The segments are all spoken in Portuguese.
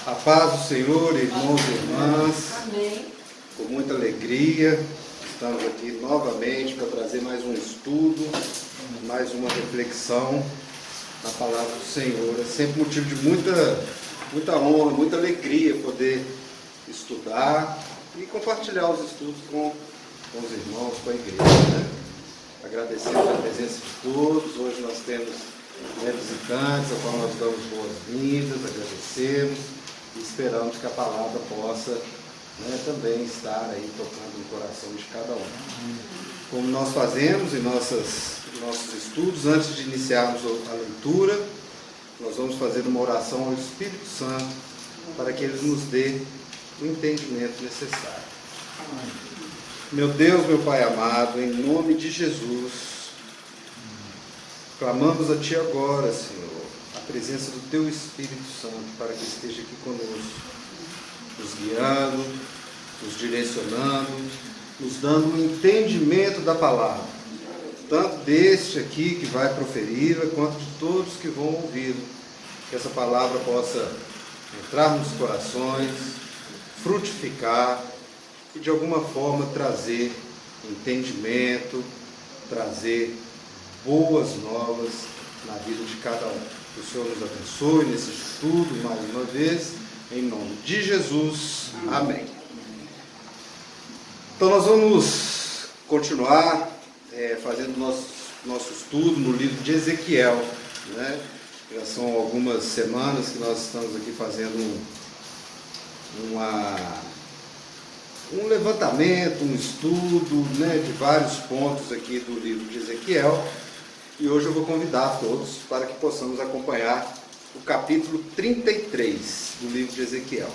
A paz do Senhor, irmãos e irmãs. Amém. Com muita alegria, estamos aqui novamente para trazer mais um estudo, mais uma reflexão na palavra do Senhor. É sempre motivo de muita honra, muita alegria poder estudar e compartilhar os estudos com os irmãos, com a igreja, né? Agradecemos a presença de todos. Hoje nós temos visitantes, a qual nós damos boas-vindas, agradecemos e esperamos que a palavra possa também estar aí tocando no coração de cada um. Como nós fazemos em nossos estudos, antes de iniciarmos a leitura, nós vamos fazer uma oração ao Espírito Santo para que Ele nos dê o entendimento necessário. Meu Deus, meu Pai amado, em nome de Jesus, clamamos a Ti agora, Senhor, a presença do Teu Espírito Santo para que esteja aqui conosco, nos guiando, nos direcionando, nos dando um entendimento da palavra, tanto deste aqui que vai proferi-la, quanto de todos que vão ouvi-la, que essa palavra possa entrar nos corações, frutificar e de alguma forma trazer entendimento, trazer boas novas na vida de cada um. Que o Senhor nos abençoe nesse estudo mais uma vez, em nome de Jesus. Amém. Então nós vamos continuar fazendo nosso estudo no livro de Ezequiel, né? Já são algumas semanas que nós estamos aqui fazendo um levantamento, um estudo, de vários pontos aqui do livro de Ezequiel. E hoje eu vou convidar todos para que possamos acompanhar o capítulo 33 do livro de Ezequiel.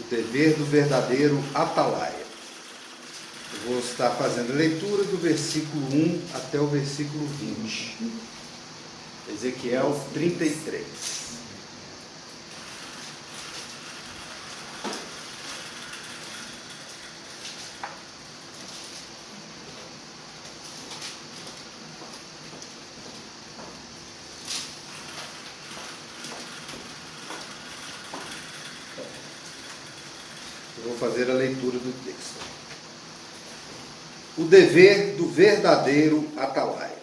O dever do verdadeiro atalaia. Eu vou estar fazendo a leitura do versículo 1 até o versículo 20. Ezequiel 33. Vou fazer a leitura do texto. O dever do verdadeiro atalaia.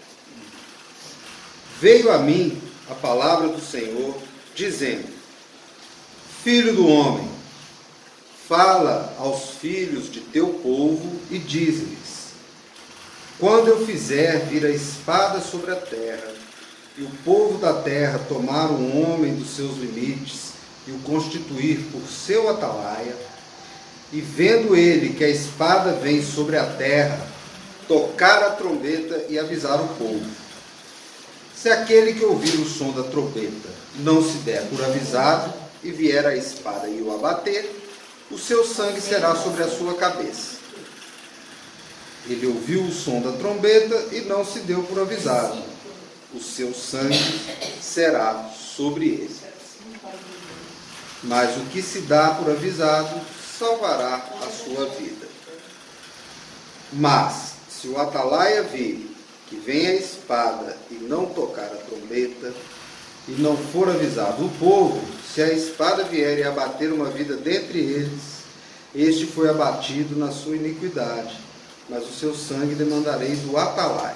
Veio a mim a palavra do Senhor, dizendo: Filho do homem, fala aos filhos de teu povo e dize-lhes: Quando eu fizer vir a espada sobre a terra, e o povo da terra tomar um homem dos seus limites e o constituir por seu atalaia, e vendo ele que a espada vem sobre a terra, tocar a trombeta e avisar o povo. Se aquele que ouvir o som da trombeta não se der por avisado, e vier a espada e o abater, o seu sangue será sobre a sua cabeça. Ele ouviu o som da trombeta e não se deu por avisado, o seu sangue será sobre ele. Mas o que se dá por avisado salvará a sua vida. Mas, se o atalaia vir que vem a espada e não tocar a trombeta, e não for avisado o povo, se a espada vier e abater uma vida dentre eles, este foi abatido na sua iniquidade, mas o seu sangue demandarei do atalaia.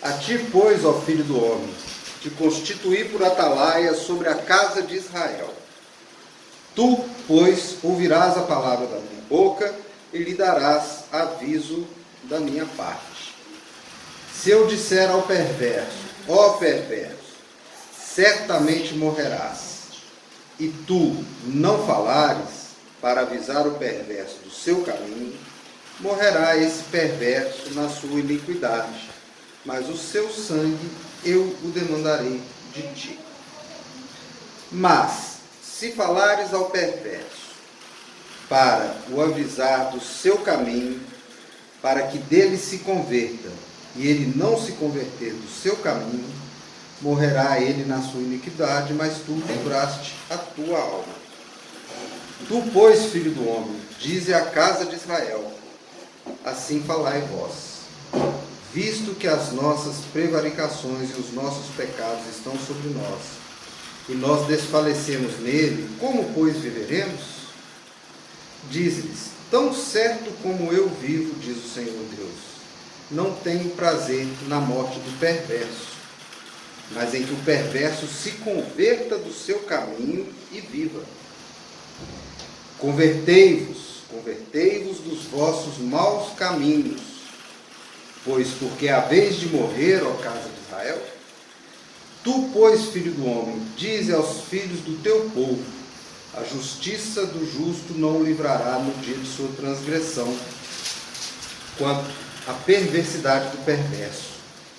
A ti, pois, ó filho do homem, te constituí por atalaia sobre a casa de Israel. Tu, pois, ouvirás a palavra da minha boca e lhe darás aviso da minha parte. Se eu disser ao perverso, ó perverso, certamente morrerás, e tu não falares para avisar o perverso do seu caminho, morrerá esse perverso na sua iniquidade, mas o seu sangue eu o demandarei de ti. Mas, se falares ao perverso, para o avisar do seu caminho, para que dele se converta, e ele não se converter do seu caminho, morrerá ele na sua iniquidade, mas tu livraste a tua alma. Tu, pois, filho do homem, dize à casa de Israel: assim falai vós, visto que as nossas prevaricações e os nossos pecados estão sobre nós, e nós desfalecemos nele, como, pois, viveremos? Diz-lhes: tão certo como eu vivo, diz o Senhor Deus, não tenho prazer na morte do perverso, mas em que o perverso se converta do seu caminho e viva. Convertei-vos dos vossos maus caminhos, pois porque a vez de morrer, ó casa de Israel, tu, pois, filho do homem, dize aos filhos do teu povo: a justiça do justo não o livrará no dia de sua transgressão, quanto a perversidade do perverso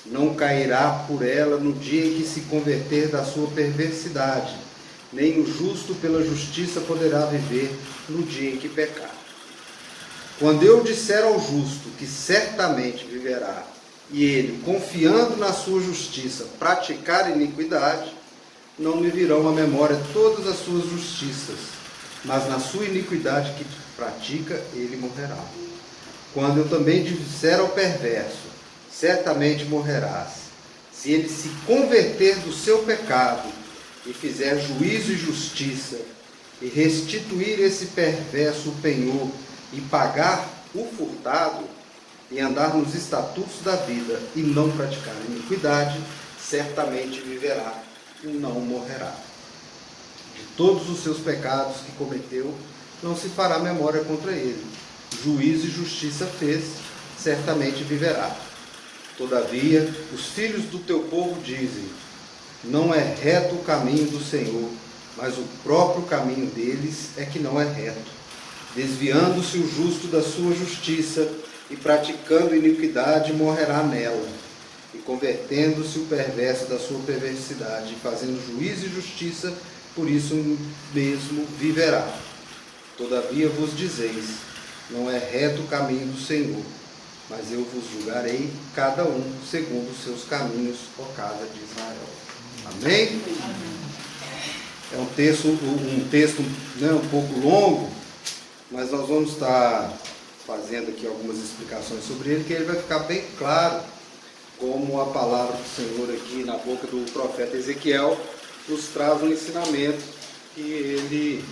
não cairá por ela no dia em que se converter da sua perversidade, nem o justo pela justiça poderá viver no dia em que pecar. Quando eu disser ao justo que certamente viverá, e ele, confiando na sua justiça, praticar iniquidade, não me virão à memória todas as suas justiças, mas na sua iniquidade que pratica, ele morrerá. Quando eu também disser ao perverso: certamente morrerás, se ele se converter do seu pecado e fizer juízo e justiça, e restituir esse perverso o penhor, e pagar o furtado, e andar nos estatutos da vida, e não praticar iniquidade, certamente viverá e não morrerá. De todos os seus pecados que cometeu, não se fará memória contra ele. Juízo e justiça fez, certamente viverá. Todavia, os filhos do teu povo dizem: não é reto o caminho do Senhor, mas o próprio caminho deles é que não é reto. Desviando-se o justo da sua justiça e praticando iniquidade, morrerá nela. E convertendo-se o perverso da sua perversidade e fazendo juízo e justiça, por isso mesmo viverá. Todavia vos dizeis: não é reto o caminho do Senhor, mas eu vos julgarei, cada um segundo os seus caminhos, ó casa de Israel. Amém? É um texto né, um pouco longo, mas nós vamos estar fazendo aqui algumas explicações sobre ele, que ele vai ficar bem claro como a palavra do Senhor aqui na boca do profeta Ezequiel nos traz um ensinamento que ele,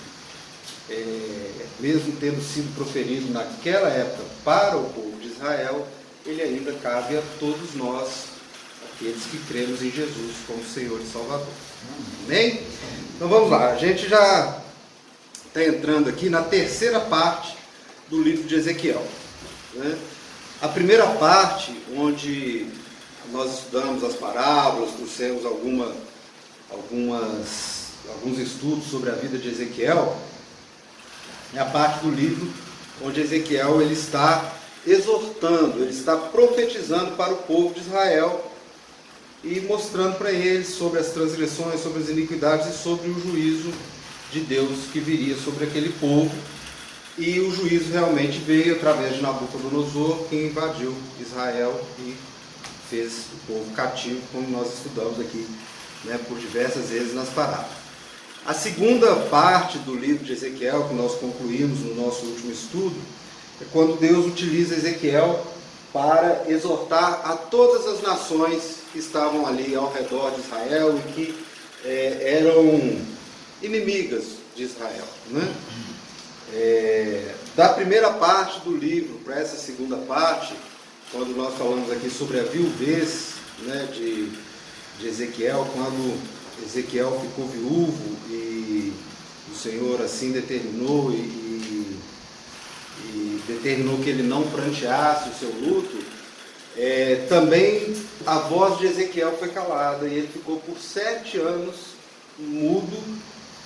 mesmo tendo sido proferido naquela época para o povo de Israel, ele ainda cabe a todos nós, aqueles que cremos em Jesus como Senhor e Salvador. Amém? Então vamos lá, a gente já está entrando aqui na terceira parte do livro de Ezequiel, né? A primeira parte, onde nós estudamos as parábolas, trouxemos alguns estudos sobre a vida de Ezequiel, é a parte do livro onde Ezequiel ele está exortando, ele está profetizando para o povo de Israel e mostrando para eles sobre as transgressões, sobre as iniquidades e sobre o juízo de Deus que viria sobre aquele povo. E o juízo realmente veio através de Nabucodonosor, que invadiu Israel e fez o povo cativo, como nós estudamos aqui, né, por diversas vezes nas parábolas. A segunda parte do livro de Ezequiel, que nós concluímos no nosso último estudo, é quando Deus utiliza Ezequiel para exortar a todas as nações que estavam ali ao redor de Israel e que eram inimigas de Israel, né? Da primeira parte do livro para essa segunda parte, quando nós falamos aqui sobre a viuvez, né, de Ezequiel, quando Ezequiel ficou viúvo e o Senhor assim determinou e determinou que ele não pranteasse o seu luto, também a voz de Ezequiel foi calada e ele ficou por 7 anos mudo,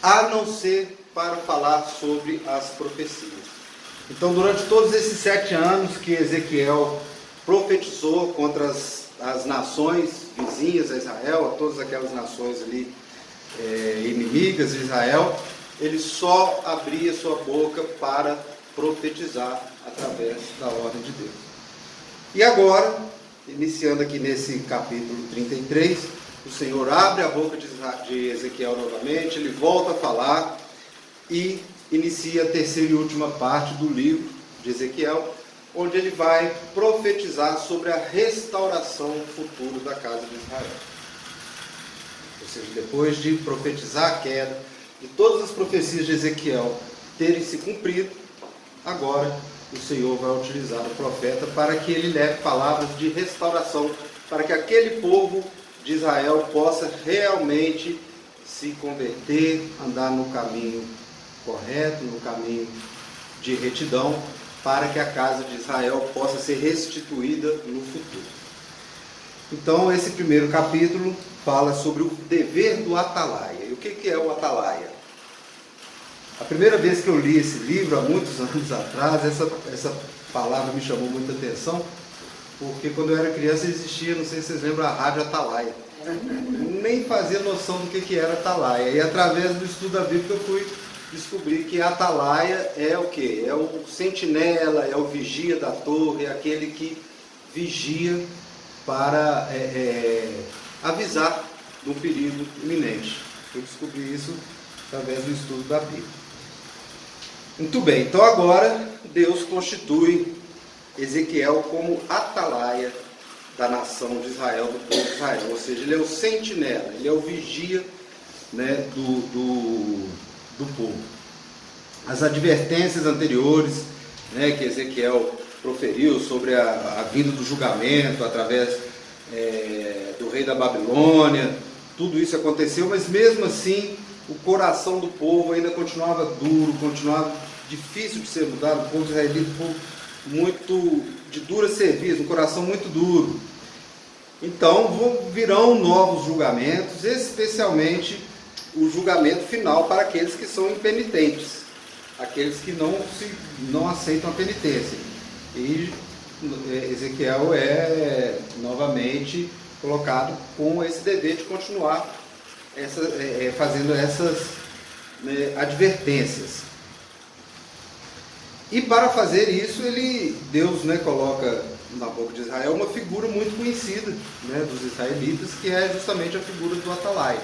a não ser para falar sobre as profecias. Então, durante todos esses 7 anos que Ezequiel profetizou contra as nações vizinhas a Israel, a todas aquelas nações ali inimigas de Israel, ele só abria sua boca para profetizar através da ordem de Deus. E agora, iniciando aqui nesse capítulo 33, o Senhor abre a boca de Ezequiel novamente, ele volta a falar e inicia a terceira e última parte do livro de Ezequiel, onde ele vai profetizar sobre a restauração futura da casa de Israel. Ou seja, depois de profetizar a queda, de todas as profecias de Ezequiel terem se cumprido, agora o Senhor vai utilizar o profeta para que ele leve palavras de restauração, para que aquele povo de Israel possa realmente se converter, andar no caminho correto, no caminho de retidão, para que a casa de Israel possa ser restituída no futuro. Então, esse primeiro capítulo fala sobre o dever do atalaia. E o que é o atalaia? A primeira vez que eu li esse livro, há muitos anos atrás, essa palavra me chamou muita atenção, porque quando eu era criança existia, não sei se vocês lembram, a Rádio Atalaia. Nem fazia noção do que era atalaia. E através do estudo da Bíblia eu fui descobrir que a atalaia é o quê? É o sentinela, é o vigia da torre, é aquele que vigia para avisar do perigo iminente. Eu descobri isso através do estudo da Bíblia. Muito bem, então agora Deus constitui Ezequiel como atalaia da nação de Israel, do povo de Israel. Ou seja, ele é o sentinela, ele é o vigia, né, do povo. As advertências anteriores, né, que Ezequiel proferiu sobre a vinda do julgamento através do rei da Babilônia, tudo isso aconteceu, mas mesmo assim o coração do povo ainda continuava duro, continuava difícil de ser mudado. O povo israelita, um povo muito de dura serviço, um coração muito duro. Então virão novos julgamentos, especialmente o julgamento final para aqueles que são impenitentes, aqueles que não aceitam a penitência. E Ezequiel é novamente colocado com esse dever de continuar fazendo essas advertências. E para fazer isso, Deus coloca na boca de Israel uma figura muito conhecida, dos israelitas, que é justamente a figura do atalaia.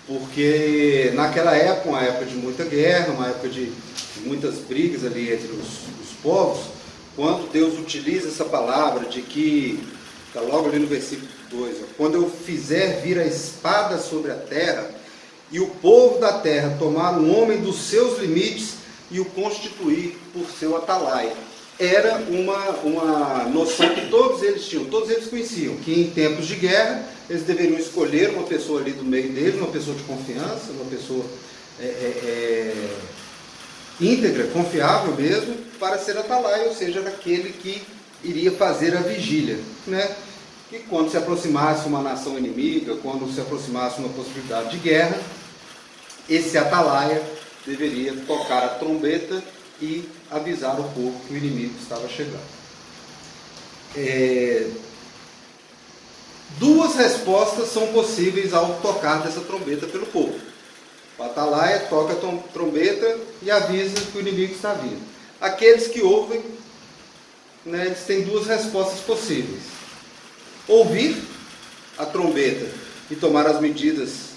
Porque naquela época, uma época de muita guerra, uma época de muitas brigas ali entre os povos, quando Deus utiliza essa palavra de que, está logo ali no versículo 2, quando eu fizer vir a espada sobre a terra, e o povo da terra tomar um homem dos seus limites e o constituir por seu atalaia. Era uma noção que todos eles tinham, todos eles conheciam, que em tempos de guerra eles deveriam escolher uma pessoa ali do meio deles, uma pessoa de confiança, uma pessoa íntegra, confiável mesmo, para ser atalaia, ou seja, era aquele que iria fazer a vigília, que quando se aproximasse uma nação inimiga, quando se aproximasse uma possibilidade de guerra, esse atalaia deveria tocar a trombeta e avisar o povo que o inimigo estava chegando. Duas respostas são possíveis ao tocar dessa trombeta pelo povo. O atalaia toca a trombeta e avisa que o inimigo está vindo. Aqueles que ouvem, eles têm duas respostas possíveis: ouvir a trombeta e tomar as medidas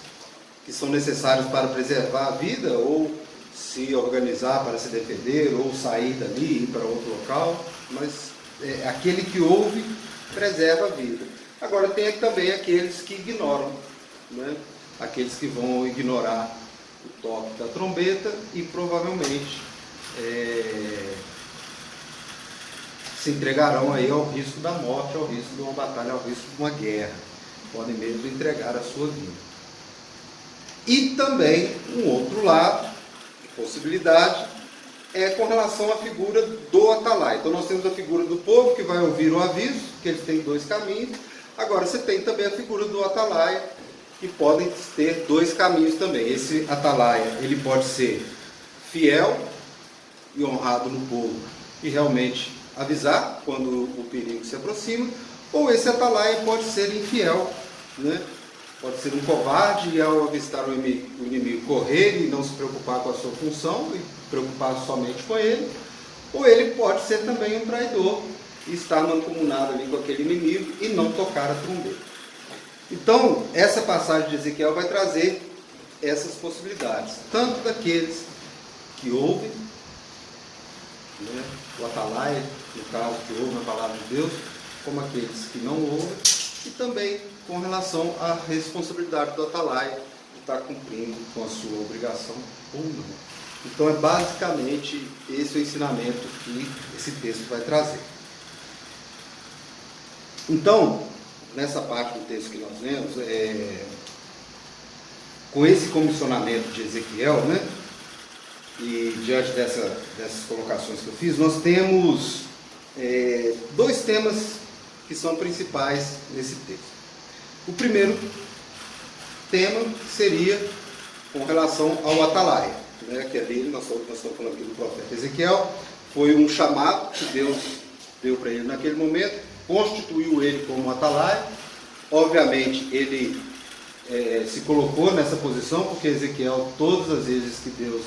que são necessárias para preservar a vida, ou se organizar para se defender, ou sair dali e ir para outro local. Mas aquele que ouve preserva a vida. Agora tem também aqueles que ignoram, aqueles que vão ignorar o toque da trombeta e provavelmente se entregarão aí ao risco da morte, ao risco de uma batalha, ao risco de uma guerra. Podem mesmo entregar a sua vida. E também um outro lado, possibilidade, é com relação à figura do atalaia. Então nós temos a figura do povo que vai ouvir o aviso, que eles têm dois caminhos. Agora você tem também a figura do atalaia, que podem ter dois caminhos também. Esse atalaia, ele pode ser fiel e honrado no povo e realmente avisar quando o perigo se aproxima, ou esse atalaia pode ser infiel, pode ser um covarde e ao avistar o inimigo correr e não se preocupar com a sua função e preocupar somente com ele, ou ele pode ser também um traidor e estar mancomunado ali com aquele inimigo e não tocar a trombeta. Então, essa passagem de Ezequiel vai trazer essas possibilidades, tanto daqueles que ouvem, o atalaia, no caso, que ouvem a palavra de Deus, como aqueles que não ouvem, e também com relação à responsabilidade do atalaia de estar cumprindo com a sua obrigação ou não. Então é basicamente esse o ensinamento que esse texto vai trazer. Então, nessa parte do texto que nós lemos, com esse comissionamento de Ezequiel, né, e diante dessas colocações que eu fiz, nós temos dois temas que são principais nesse texto. O primeiro tema seria com relação ao atalaia, né, que ali nós estamos falando aqui do profeta Ezequiel. Foi um chamado que Deus deu para ele naquele momento, constituiu ele como atalaia. Obviamente ele se colocou nessa posição, porque Ezequiel, todas as vezes que Deus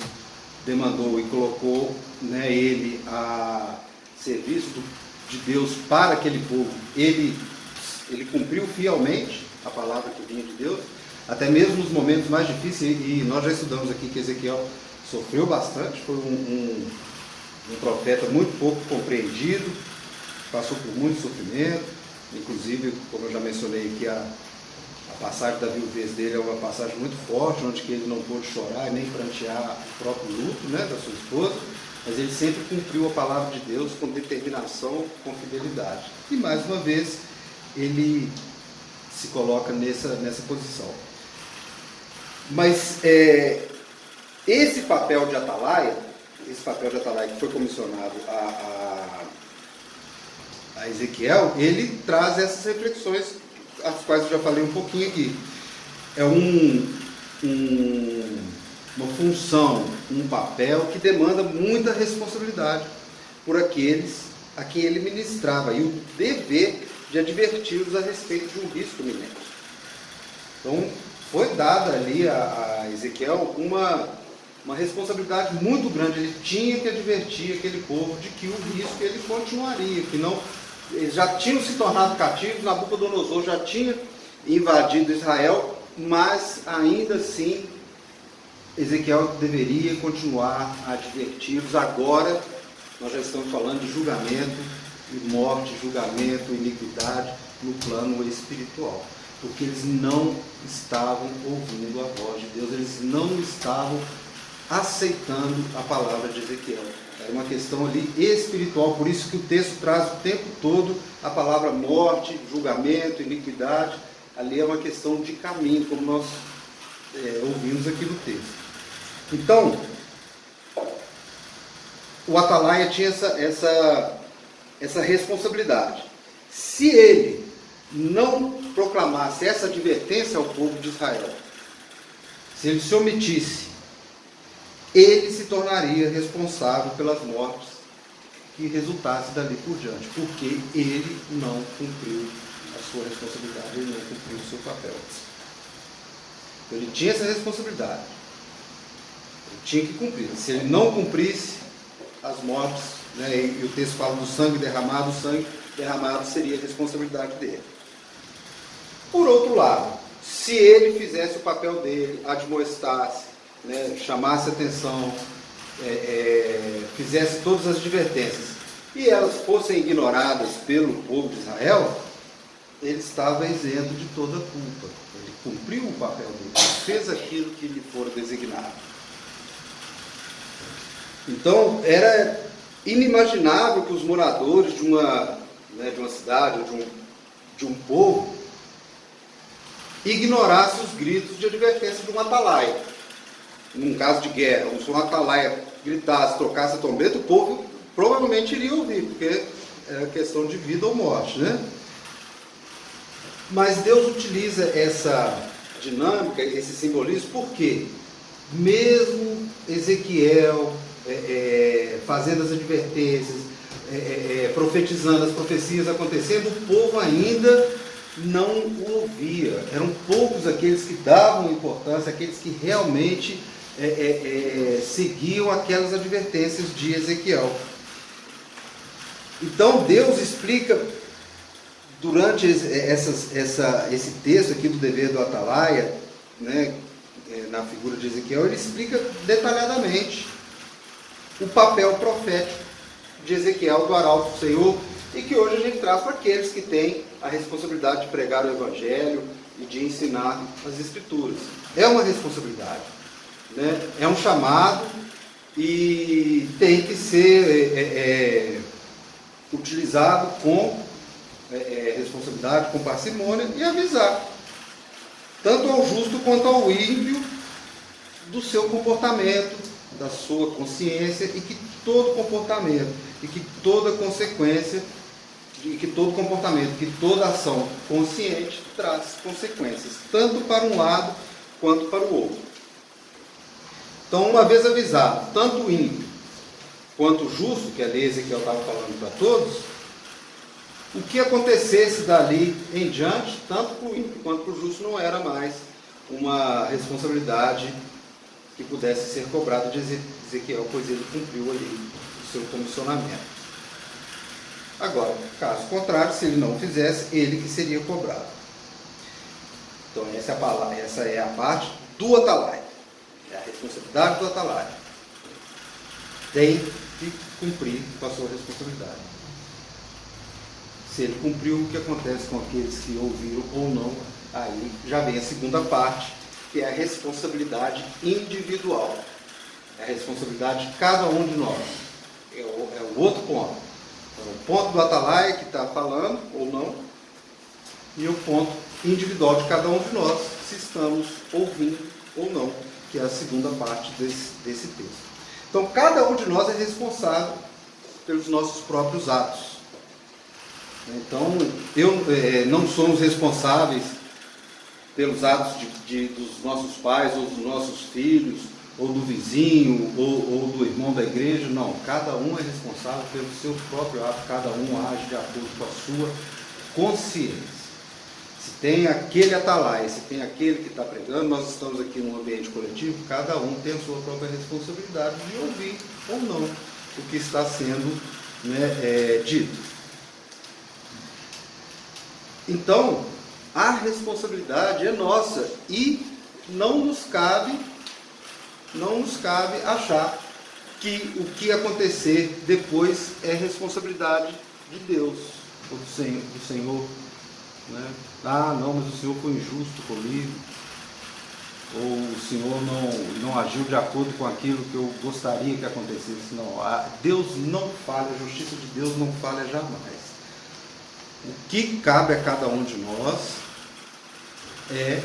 demandou e colocou, né, ele a serviço de Deus para aquele povo, ele cumpriu fielmente a palavra que vinha de Deus, até mesmo nos momentos mais difíceis, e nós já estudamos aqui que Ezequiel sofreu bastante, foi um profeta muito pouco compreendido, passou por muito sofrimento, inclusive, como eu já mencionei aqui, a passagem da viuvez dele é uma passagem muito forte, onde que ele não pôde chorar e nem prantear o próprio luto, né, da sua esposa, mas ele sempre cumpriu a palavra de Deus com determinação, com fidelidade. E mais uma vez, ele se coloca nessa posição. Mas esse papel de atalaia que foi comissionado a Ezequiel, ele traz essas reflexões, as quais eu já falei um pouquinho aqui. É uma função, um papel que demanda muita responsabilidade por aqueles a quem ele ministrava, e o dever de adverti-los a respeito de um risco iminente. Então, foi dada ali a Ezequiel uma responsabilidade muito grande. Ele tinha que advertir aquele povo de que o risco ele continuaria, que não, eles já tinham se tornado cativos, Nabucodonosor já tinha invadido Israel, mas ainda assim Ezequiel deveria continuar a adverti-los. Agora nós já estamos falando de julgamento e morte, julgamento, iniquidade no plano espiritual, porque eles não estavam ouvindo a voz de Deus, eles não estavam aceitando a palavra de Ezequiel. Era uma questão ali espiritual, por isso que o texto traz o tempo todo a palavra morte, julgamento, iniquidade. Ali é uma questão de caminho, como nós ouvimos aqui no texto. Então, o atalaia tinha essa responsabilidade. Se ele não proclamasse essa advertência ao povo de Israel, se ele se omitisse, ele se tornaria responsável pelas mortes que resultassem dali por diante, porque ele não cumpriu a sua responsabilidade, ele não cumpriu o seu papel. Então, ele tinha essa responsabilidade, ele tinha que cumprir. Se ele não cumprisse, as mortes, né, e o texto fala do sangue derramado, o sangue derramado seria a responsabilidade dele. Por outro lado, se ele fizesse o papel dele, admoestasse, né, chamasse atenção, fizesse todas as advertências, e elas fossem ignoradas pelo povo de Israel, ele estava isento de toda culpa. Ele cumpriu o papel dele, ele fez aquilo que lhe fora designado. Então, era inimaginável que os moradores de uma cidade, de um povo, ignorassem os gritos de advertência de um atalaia. Num caso de guerra, se um atalaia gritasse, tocasse a trombeta, o povo provavelmente iria ouvir, porque é questão de vida ou morte, né? Mas Deus utiliza essa dinâmica, esse simbolismo, porque mesmo Ezequiel fazendo as advertências, profetizando as profecias acontecendo, o povo ainda não o ouvia. Eram poucos aqueles que davam importância, aqueles que realmente seguiam aquelas advertências de Ezequiel. Então Deus explica durante esse texto aqui do dever do atalaia, né, na figura de Ezequiel, ele explica detalhadamente o papel profético de Ezequiel, do arauto do Senhor, e que hoje a gente traz para aqueles que têm a responsabilidade de pregar o Evangelho e de ensinar as Escrituras. É uma responsabilidade, né? É um chamado e tem que ser utilizado com responsabilidade, com parcimônia e avisar, tanto ao justo quanto ao ímpio, do seu comportamento, da sua consciência, e que todo comportamento, e que toda consequência, e que todo comportamento, que toda ação consciente traz consequências, tanto para um lado quanto para o outro. Então, uma vez avisado, tanto o ímpio quanto o justo, que a lei Ezequiel estava falando para todos, o que acontecesse dali em diante, tanto para o ímpio quanto para o justo, não era mais uma responsabilidade que pudesse ser cobrada de Ezequiel, pois ele cumpriu ali o seu comissionamento. Agora, caso contrário, se ele não fizesse, ele que seria cobrado. Então, essa é a parte do atalaia. É a responsabilidade do atalaia. Tem que cumprir com a sua responsabilidade. Se ele cumpriu, o que acontece com aqueles que ouviram ou não, aí já vem a segunda parte, que é a responsabilidade individual. É a responsabilidade de cada um de nós. É o outro ponto. Então, o ponto do atalaia que está falando, ou não, e o ponto individual de cada um de nós, se estamos ouvindo ou não, que é a segunda parte desse texto. Então, cada um de nós é responsável pelos nossos próprios atos. Então, não somos responsáveis pelos atos dos nossos pais, ou dos nossos filhos, ou do vizinho, ou do irmão da igreja. Não, cada um é responsável pelo seu próprio ato, cada um age de acordo com a sua consciência. Se tem aquele atalaia, se tem aquele que está pregando, nós estamos aqui num ambiente coletivo, cada um tem a sua própria responsabilidade de ouvir ou não o que está sendo, dito. Então, a responsabilidade é nossa e não nos cabe achar que o que acontecer depois é responsabilidade de Deus, ou do Senhor. Né? Ah, não, mas o Senhor foi injusto comigo, ou o Senhor não agiu de acordo com aquilo que eu gostaria que acontecesse. Não, Deus não falha, a justiça de Deus não falha jamais. O que cabe a cada um de nós é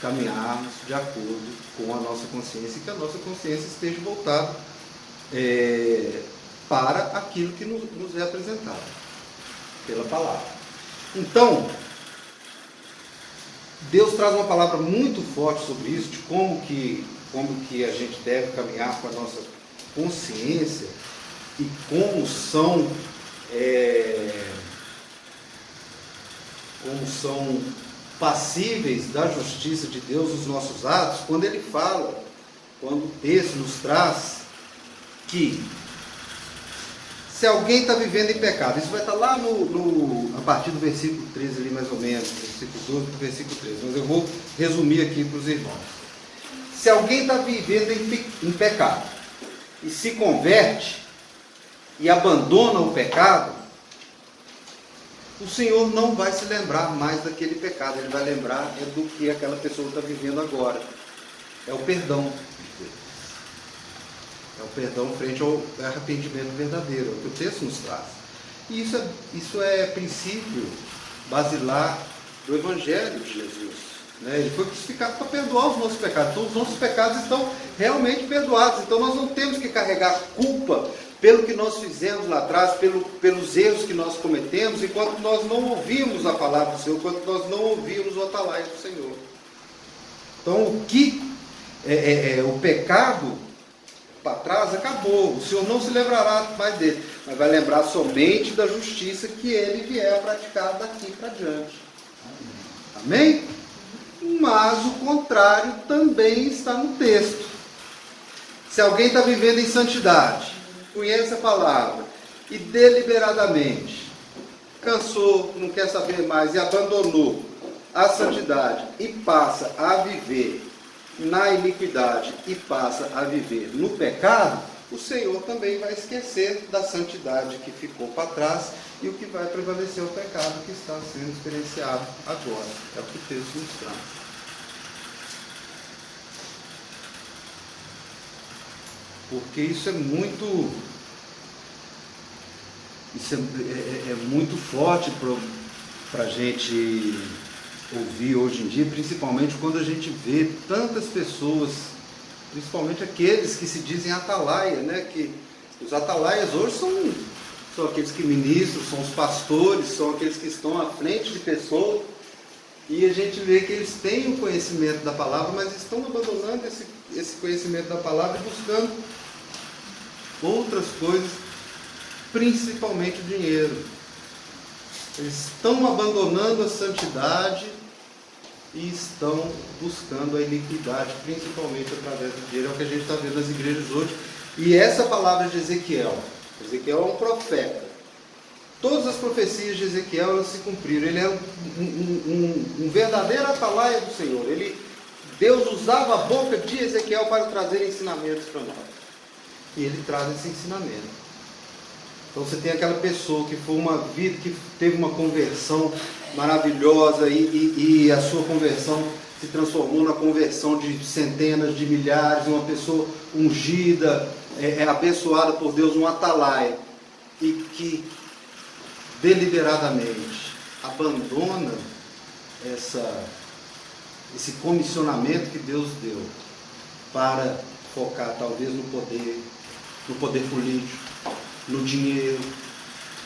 caminharmos de acordo com a nossa consciência, e que a nossa consciência esteja voltada para aquilo que nos é apresentado pela palavra. Então, Deus traz uma palavra muito forte sobre isso, de como que a gente deve caminhar com a nossa consciência e como são passíveis da justiça de Deus os nossos atos, quando o texto nos traz que se alguém está vivendo em pecado, isso vai estar lá a partir do versículo 13 ali mais ou menos, versículo 12 para o versículo 13, mas eu vou resumir aqui para os irmãos. Se alguém está vivendo em pecado e se converte e abandona o pecado, o Senhor não vai se lembrar mais daquele pecado, Ele vai lembrar do que aquela pessoa está vivendo agora. É o perdão de Deus. É o perdão frente ao arrependimento verdadeiro, é o que o texto nos traz. E isso é princípio basilar do Evangelho de Jesus. Né? Ele foi crucificado para perdoar os nossos pecados. Então os nossos pecados estão realmente perdoados. Então nós não temos que carregar culpa pelo que nós fizemos lá atrás, pelos erros que nós cometemos, enquanto nós não ouvimos a palavra do Senhor, enquanto nós não ouvimos o atalaia do Senhor. Então o que o pecado para trás acabou, o Senhor não se lembrará mais dele, mas vai lembrar somente da justiça que ele vier a praticar daqui para diante. Amém? Mas o contrário também está no texto. Se alguém está vivendo em santidade, conhece a palavra e deliberadamente cansou, não quer saber mais e abandonou a santidade e passa a viver na iniquidade e passa a viver no pecado, o Senhor também vai esquecer da santidade que ficou para trás, e o que vai prevalecer é o pecado que está sendo experienciado agora. É o que o texto nos traz. Porque isso é muito forte para a gente ouvir hoje em dia, principalmente quando a gente vê tantas pessoas, principalmente aqueles que se dizem atalaia, né? Que os atalaias hoje são aqueles que ministram, são os pastores, são aqueles que estão à frente de pessoas, e a gente vê que eles têm o conhecimento da palavra, mas estão abandonando esse conhecimento da palavra e buscando outras coisas, principalmente o dinheiro. Eles estão abandonando a santidade e estão buscando a iniquidade, principalmente através do dinheiro. É o que a gente está vendo nas igrejas hoje. E essa palavra de Ezequiel é um profeta. Todas as profecias de Ezequiel, elas se cumpriram. Ele é um verdadeiro atalaia do Senhor. Deus usava a boca de Ezequiel para trazer ensinamentos para nós. E ele traz esse ensinamento. Então você tem aquela pessoa que foi uma vida, que teve uma conversão maravilhosa, e a sua conversão se transformou na conversão de centenas, de milhares, uma pessoa ungida, abençoada por Deus, um atalaia, e que deliberadamente abandona esse comissionamento que Deus deu para focar talvez no poder político, no dinheiro,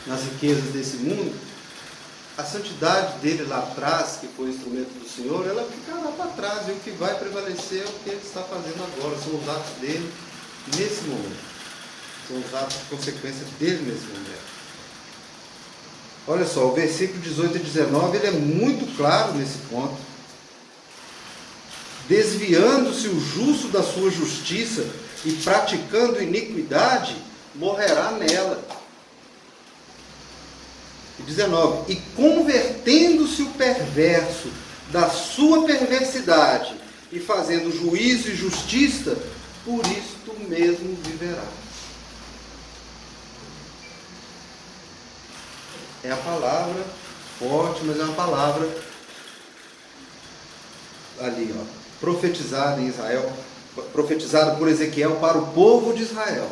nas riquezas desse mundo. A santidade dele lá atrás, que foi o instrumento do Senhor, ela ficará para trás, e o que vai prevalecer é o que ele está fazendo agora, são os atos dele nesse momento, são os atos de consequência dele nesse momento. Olha só, o versículo 18 e 19, ele é muito claro nesse ponto. Desviando-se o justo da sua justiça e praticando iniquidade, morrerá nela. E 19, e convertendo-se o perverso da sua perversidade e fazendo juízo e justiça, por isto mesmo viverá. É a palavra forte, mas é uma palavra ali, profetizada em Israel, profetizada por Ezequiel para o povo de Israel,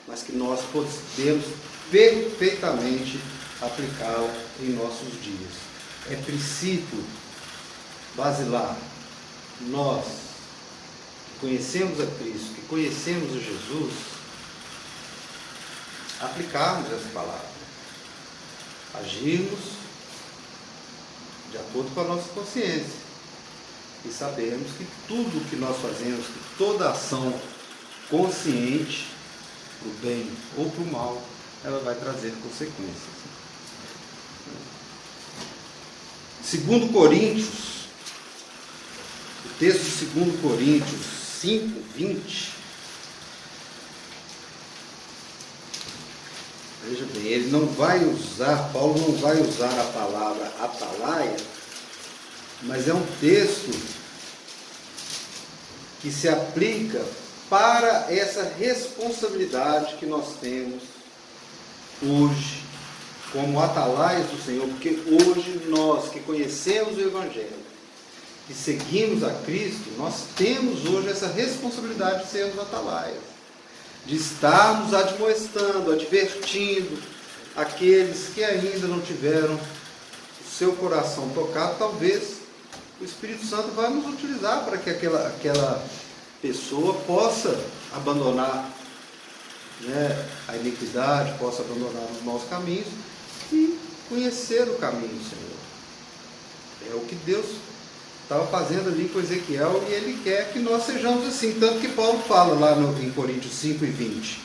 mas que nós podemos perfeitamente aplicá-la em nossos dias. É princípio basilar, nós que conhecemos a Cristo, que conhecemos a Jesus, aplicarmos essa palavra, agirmos de acordo com a nossa consciência e sabermos que tudo que nós fazemos, que toda ação consciente, para o bem ou para o mal, ela vai trazer consequências. 2 Coríntios, o texto de 2 Coríntios 5, 20. Veja bem, Paulo não vai usar a palavra atalaia, mas é um texto que se aplica para essa responsabilidade que nós temos hoje, como atalaias do Senhor, porque hoje nós que conhecemos o Evangelho, que seguimos a Cristo, nós temos hoje essa responsabilidade de sermos atalaias, de estarmos admoestando, advertindo aqueles que ainda não tiveram o seu coração tocado. Talvez o Espírito Santo vai nos utilizar para que aquela pessoa possa abandonar, né, a iniquidade, possa abandonar os maus caminhos e conhecer o caminho do Senhor. É o que Deus estava fazendo ali com Ezequiel, e Ele quer que nós sejamos assim, tanto que Paulo fala lá em Coríntios 5 e 20,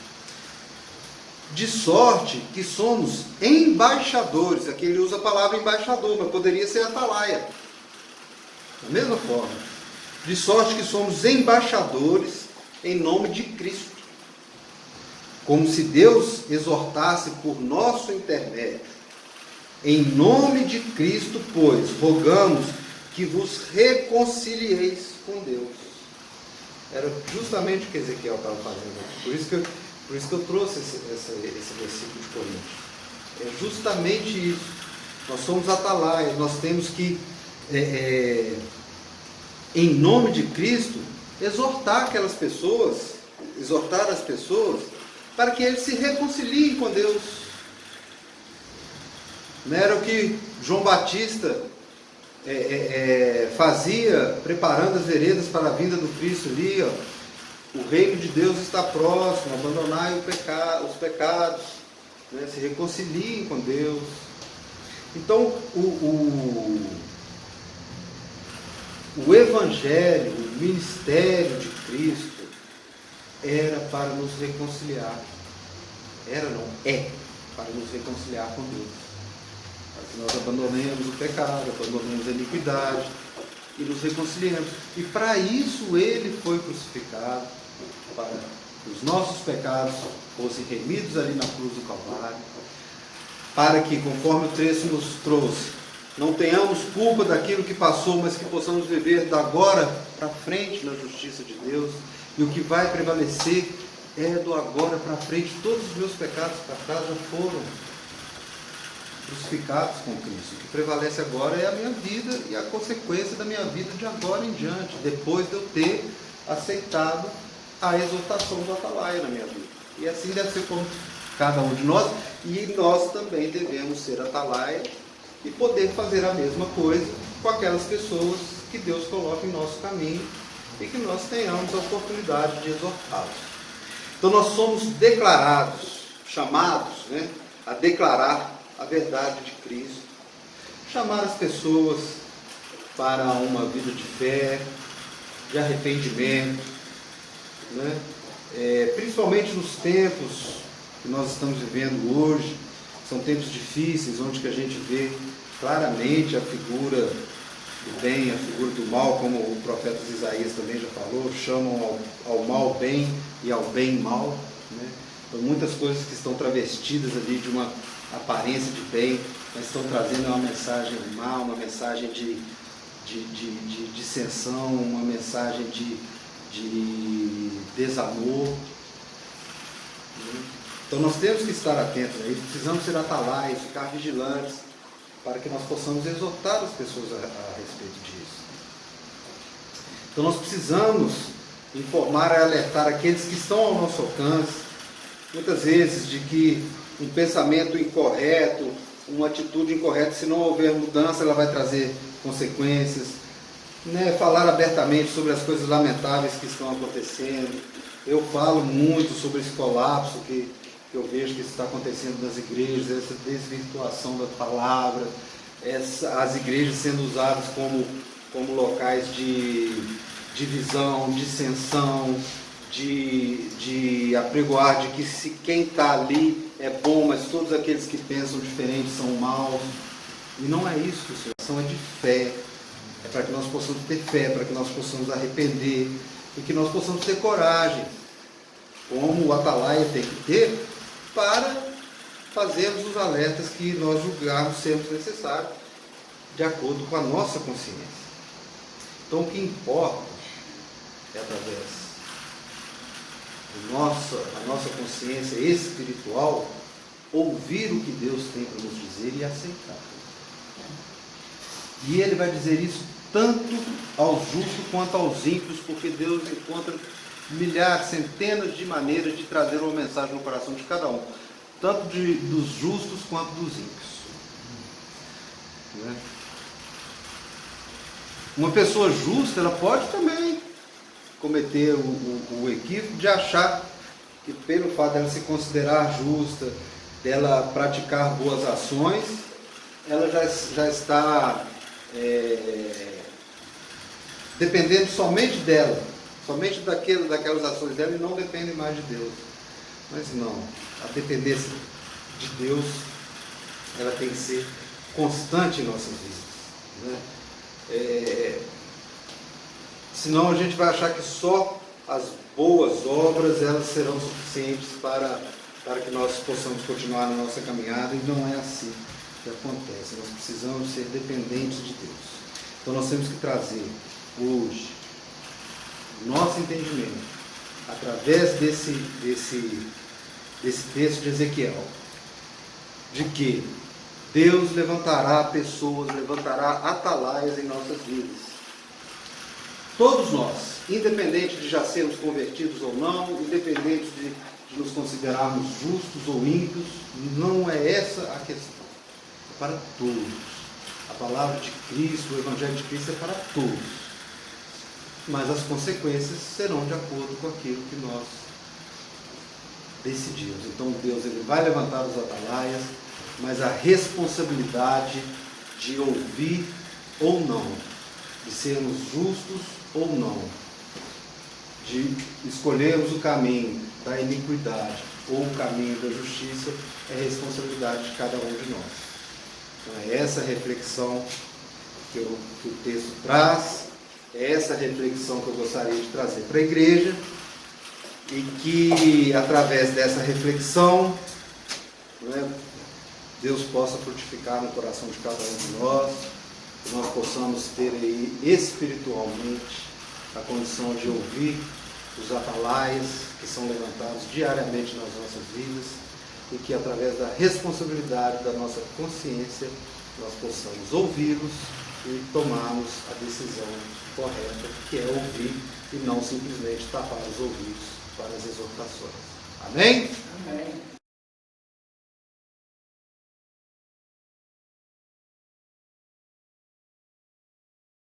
de sorte que somos embaixadores. Aqui ele usa a palavra embaixador, mas poderia ser atalaia, da mesma forma, de sorte que somos embaixadores em nome de Cristo, como se Deus exortasse por nosso intermédio. Em nome de Cristo, pois, rogamos que vos reconcilieis com Deus. Era justamente o que Ezequiel estava fazendo. Por isso que Por isso que eu trouxe esse versículo de Coríntios. É justamente isso. Nós somos atalaias, nós temos que, em nome de Cristo, exortar aquelas pessoas, exortar as pessoas, para que eles se reconciliem com Deus. Não era o que João Batista fazia, preparando as veredas para a vinda do Cristo ali, ó. O reino de Deus está próximo, abandonai os pecados, né? Se reconciliem com Deus. Então, o Evangelho, o ministério de Cristo, era para nos reconciliar. Era não, é para nos reconciliar com Deus. Para que nós abandonemos o pecado, abandonemos a iniquidade e nos reconciliemos. E para isso Ele foi crucificado, para que os nossos pecados fossem remidos ali na cruz do Calvário, para que, conforme o texto nos trouxe, não tenhamos culpa daquilo que passou, mas que possamos viver da agora para frente na justiça de Deus. E o que vai prevalecer é do agora para frente. Todos os meus pecados para trás já foram crucificados com Cristo. O que prevalece agora é a minha vida e a consequência da minha vida de agora em diante, depois de eu ter aceitado a exortação do atalaia na minha vida. E assim deve ser com cada um de nós, e nós também devemos ser atalaia e poder fazer a mesma coisa com aquelas pessoas que Deus coloca em nosso caminho e que nós tenhamos a oportunidade de exortá-los. Então nós somos declarados, chamados, né, a declarar a verdade de Cristo, chamar as pessoas para uma vida de fé, de arrependimento, né? Principalmente nos tempos que nós estamos vivendo hoje, são tempos difíceis, onde que a gente vê claramente a figura do bem, a figura do mal, como o profeta Isaías também já falou, chamam ao mal bem e ao bem mal, né? Então, muitas coisas que estão travestidas ali de uma aparência de bem, mas estão trazendo uma mensagem má, uma mensagem de dissensão, uma mensagem de desamor. Então nós temos que estar atentos a isso, precisamos ser atalaias, ficar vigilantes, para que nós possamos exortar as pessoas a respeito disso. Então nós precisamos informar e alertar aqueles que estão ao nosso alcance, muitas vezes, de que um pensamento incorreto, uma atitude incorreta, se não houver mudança, ela vai trazer consequências, né? Falar abertamente sobre as coisas lamentáveis que estão acontecendo. Eu falo muito sobre esse colapso que eu vejo que está acontecendo nas igrejas, essa desvirtuação da palavra, as igrejas sendo usadas como locais de divisão, dissensão, de apregoar de que se quem está ali é bom, mas todos aqueles que pensam diferente são maus. E não é isso, pessoal. A ação é de fé. É para que nós possamos ter fé, para que nós possamos arrepender e que nós possamos ter coragem, como o atalaia tem que ter, para fazermos os alertas que nós julgarmos sermos necessários, de acordo com a nossa consciência. Então o que importa é, através da nossa consciência espiritual, ouvir o que Deus tem para nos dizer e aceitar. E Ele vai dizer isso tanto aos justos quanto aos ímpios, porque Deus encontra milhares, centenas de maneiras de trazer uma mensagem no coração de cada um, tanto dos justos quanto dos ímpios. Né? Uma pessoa justa, ela pode também cometer o equívoco de achar que, pelo fato dela se considerar justa, dela praticar boas ações, ela já está dependendo somente dela, somente daquelas ações dela, e não depende mais de Deus. Mas não, a dependência de Deus, ela tem que ser constante em nossas vidas, né? Senão a gente vai achar que só as boas obras elas serão suficientes para que nós possamos continuar na nossa caminhada, e não é assim que acontece. Nós precisamos ser dependentes de Deus. Então nós temos que trazer hoje nosso entendimento, através desse texto de Ezequiel, de que Deus levantará pessoas, levantará atalaias em nossas vidas. Todos nós, independente de já sermos convertidos ou não, independente de nos considerarmos justos ou ímpios, não é essa a questão. É para todos. A palavra de Cristo, o Evangelho de Cristo é para todos. Mas as consequências serão de acordo com aquilo que nós decidimos. Então Deus ele vai levantar os atalaias, mas a responsabilidade de ouvir ou não, de sermos justos ou não, de escolhermos o caminho da iniquidade ou o caminho da justiça, é responsabilidade de cada um de nós. Então é essa reflexão que o texto traz, é essa reflexão que eu gostaria de trazer para a igreja, e que através dessa reflexão, Deus possa frutificar no coração de cada um de nós, que nós possamos ter aí espiritualmente a condição de ouvir os atalaias que são levantados diariamente nas nossas vidas, e que através da responsabilidade da nossa consciência nós possamos ouvi-los e tomarmos a decisão correta, que é ouvir e não simplesmente tapar os ouvidos para as exortações. Amém? Amém.